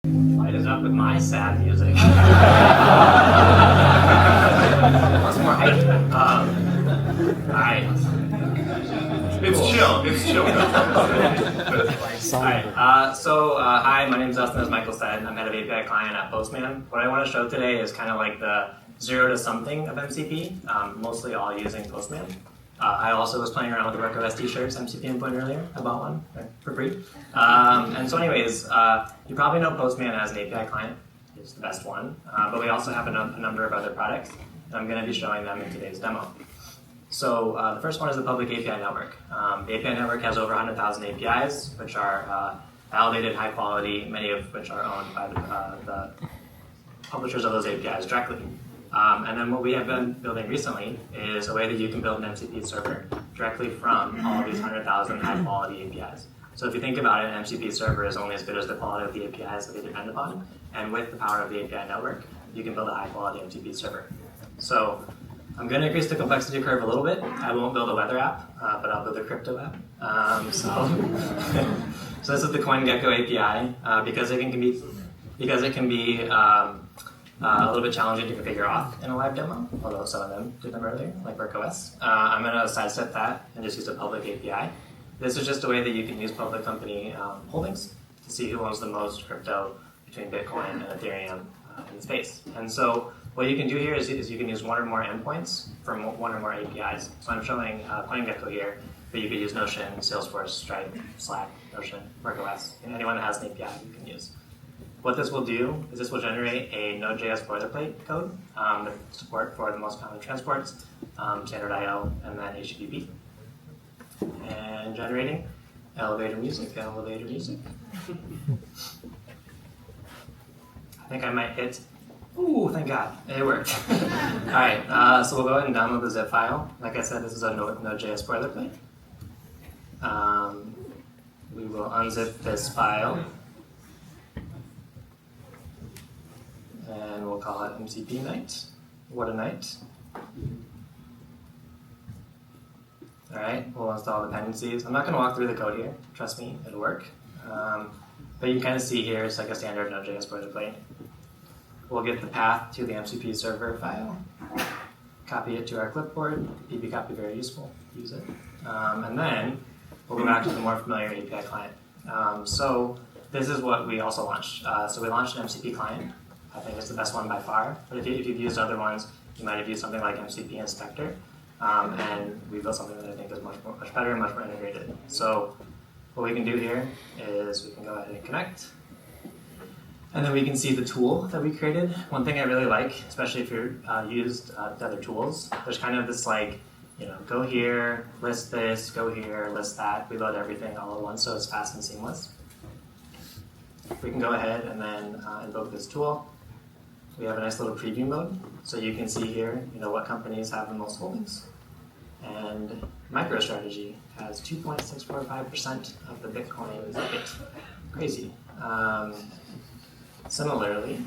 Light it up with my sad music. What's more hype? Alright. It's chill. It's chill. Hi, my name is Dustin, as Michael said. I'm head of API client at Postman. What I want to show today is kind of like the 0 to something of MCP, mostly all using Postman. I also was playing around with the WorkOS t-shirts, MCP input earlier. I bought one for free. You probably know Postman as an API client. It's the best one. But we also have a number of other products, and I'm going to be showing them in today's demo. So the first one is the public API network. The API network has over 100,000 APIs, which are validated, high quality, many of which are owned by the publishers of those APIs directly. And then what we have been building recently is a way that you can build an MCP server directly from all of these 100,000 high quality APIs. So if you think about it, an MCP server is only as good as the quality of the APIs that they depend upon. And with the power of the API network, you can build a high quality MCP server. So I'm going to increase the complexity curve a little bit. I won't build a weather app, but I'll build a crypto app. So this is the CoinGecko API because it can be a little bit challenging to configure off in a live demo, although some of them did them earlier, like WorkOS. I'm going to sidestep that and just use a public API. This is just a way that you can use public company holdings to see who owns the most crypto between Bitcoin and Ethereum in the space. And so what you can do here is you can use one or more endpoints from one or more APIs. So I'm showing CoinGecko here, but you could use Notion, Salesforce, Stripe, Slack, Notion, WorkOS, and anyone that has an API you can use. What this will do is this will generate a Node.js boilerplate code with support for the most common transports, standard I/O, and then HTTP. And generating elevator music. I think I might hit. Ooh, thank God, it worked. All right, so we'll go ahead and download the zip file. Like I said, this is a Node.js boilerplate. We will unzip this file. And we'll call it MCP night. What a night. All right, we'll install dependencies. I'm not going to walk through the code here. Trust me, it'll work. But you can kind of see here, it's like a standard Node.js boilerplate. We'll get the path to the MCP server file, copy it to our clipboard. pbcopy, very useful. Use it. And then we'll go back to the more familiar API client. So this is what we also launched. So we launched an MCP client. I think it's the best one by far. But if you've used other ones, you might have used something like MCP Inspector. And we built something that I think is much better and much more integrated. So what we can do here is we can go ahead and connect. And then we can see the tool that we created. One thing I really like, especially if you're used the other tools, there's kind of this like, go here, list this, go here, list that. We load everything all at once so it's fast and seamless. We can go ahead and then invoke this tool. We have a nice little preview mode, so you can see here, what companies have the most holdings. And MicroStrategy has 2.645% of the Bitcoin market. Crazy. Similarly,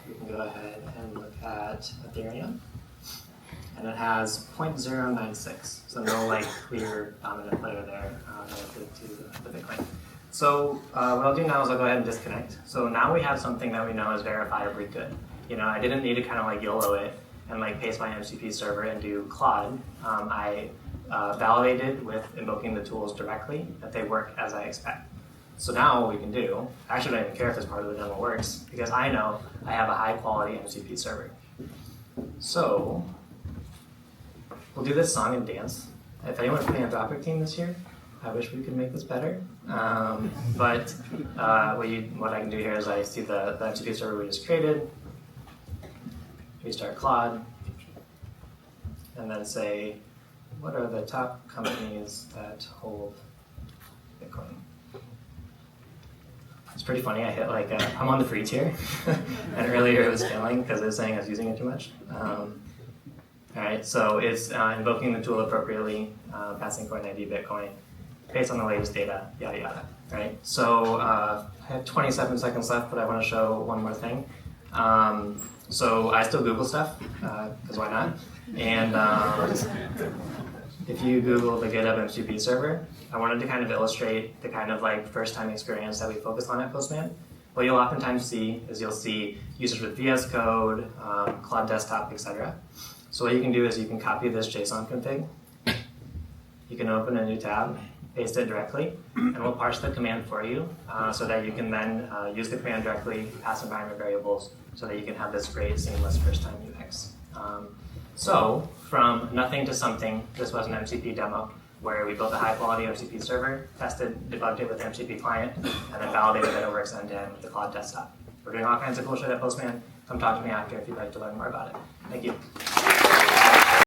we can go ahead and look at Ethereum, and it has 0.096, so no clear dominant player there relative to the Bitcoin. So what I'll do now is I'll go ahead and disconnect. So now we have something that we know is verifiably good. I didn't need to kind of YOLO it and paste my MCP server and do Claude. I validated with invoking the tools directly that they work as I expect. So now what we can do, I actually don't even care if this part of the demo works, because I know I have a high quality MCP server. So we'll do this song and dance. If anyone from the Anthropic team this year, I wish we could make this better. What I can do here is I see the MCP server we just created, restart Claude, and then say, what are the top companies that hold Bitcoin? It's pretty funny, I hit I'm on the free tier, and earlier it was failing because it was saying I was using it too much. All right, so it's invoking the tool appropriately, passing coin ID Bitcoin, based on the latest data, yada yada. Right? So I have 27 seconds left, but I want to show one more thing. So I still Google stuff, because why not? And if you Google the GitHub MCP server, I wanted to kind of illustrate the kind of first time experience that we focused on at Postman. what you'll oftentimes see is you'll see users with VS Code, Cloud Desktop, etc. So what you can do is you can copy this JSON config. You can open a new tab, paste it directly, and we'll parse the command for you so that you can then use the command directly, pass environment variables, so that you can have this great seamless first-time UX. So from nothing to something, this was an MCP demo where we built a high-quality MCP server, tested, debugged it with the MCP client, and then validated that it works end-to-end with the Cloud Desktop. We're doing all kinds of cool shit at Postman. Come talk to me after if you'd like to learn more about it. Thank you.